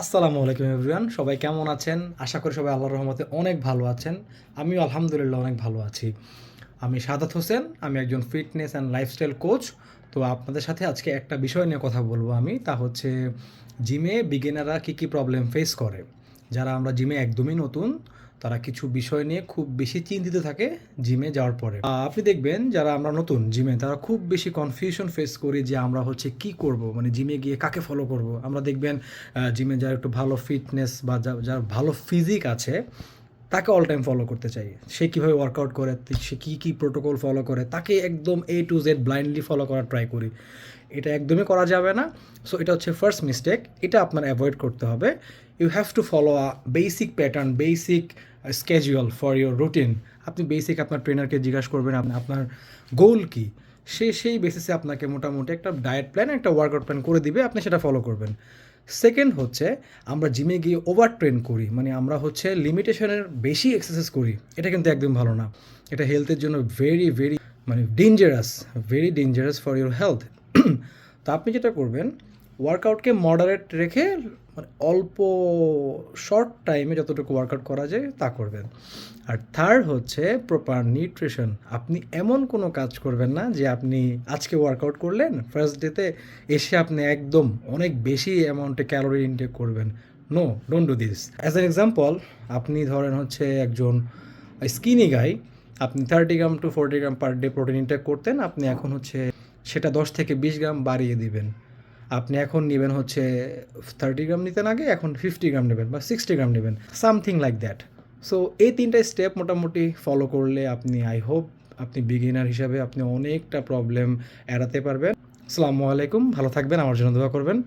আসসালামু আলাইকুম এভরিওয়ান, সবাই কেমন আছেন? আশা করি সবাই আল্লাহর রহমতে অনেক ভালো আছেন। আমিও আলহামদুলিল্লাহ অনেক ভালো আছি। আমি সাদাত হোসেন, আমি একজন ফিটনেস অ্যান্ড লাইফস্টাইল কোচ। তো আপনাদের সাথে আজকে একটা বিষয় নিয়ে কথা বলবো আমি, তা হচ্ছে জিমে বিগিনাররা কী কী প্রবলেম ফেস করে। যারা আমরা জিমে একদমই নতুন, তারা কিছু বিষয় নিয়ে খুব বেশি চিন্তিত থাকে জিমে যাওয়ার পরে। আপনি দেখবেন যারা আমরা নতুন জিমে, তারা খুব বেশি কনফিউশন ফেস করি যে আমরা হচ্ছে কি করব, মানে জিমে গিয়ে কাকে ফলো করব। আমরা দেখবেন জিমে যারা একটু ভালো ফিটনেস বা যার ভালো ফিজিক আছে, তাকে অল টাইম ফলো করতে চাই। সে কীভাবে ওয়ার্কআউট করে, সে কী কী প্রোটোকল ফলো করে, তাকে একদম A to Z blindly follow করার ট্রাই করি। এটা একদমই করা যাবে না। সো এটা হচ্ছে ফার্স্ট মিস্টেক, এটা আপনার অ্যাভয়েড করতে হবে। You have to follow a basic pattern, basic schedule for your routine. আপনি বেসিক আপনার ট্রেনারকে জিজ্ঞাসা করবেন আপনার গোল কী, সেই বেসিসে আপনাকে মোটামুটি একটা ডায়েট প্ল্যান, একটা ওয়ার্কআউট প্ল্যান করে দিবে, আপনি সেটা ফলো করবেন। সেকেন্ড হচ্ছে, আমরা জিমে গিয়ে ওভার ট্রেন করি, মানে আমরা হচ্ছে লিমিটেশনের বেশি এক্সারসাইজ করি। এটা কিন্তু একদম ভালো না। এটা হেলথের জন্য ভেরি ভেরি মানে dangerous, very dangerous for your health. তো আপনি যেটা করবেন, ওয়ার্কআউটকে মডারেট রেখে, মানে অল্প শর্ট টাইমে যতটুকু ওয়ার্কআউট করা যায় তা করবেন। আর থার্ড হচ্ছে প্রপার নিউট্রিশন। আপনি এমন কোনো কাজ করবেন না যে আপনি আজকে ওয়ার্কআউট করলেন, ফার্স্ট ডেতে এসে আপনি একদম অনেক বেশি অ্যামাউন্টে ক্যালোরি ইনটেক করবেন। No, don't do this. As an example, আপনি ধরেন হচ্ছে একজন স্কিনি গাই, আপনি 30 gram to 40 gram per day protein intake করতেন, আপনি এখন হচ্ছে সেটা 10 থেকে 20 গ্রাম বাড়িয়ে দিবেন। আপনি এখন নেবেন হচ্ছে 30 গ্রাম নিতেন আগে, এখন 50 গ্রাম নেবেন বা 60 গ্রাম নেবেন, সামথিং লাইক দ্যাট। সো এই তিনটা স্টেপ মোটামুটি ফলো করলে আপনি, আই হোপ, আপনি বিগিনার হিসাবে আপনি অনেকটা প্রবলেম এড়াতে পারবেন। আসসালামু আলাইকুম, ভালো থাকবেন, আমার জন্য দোয়া করবেন।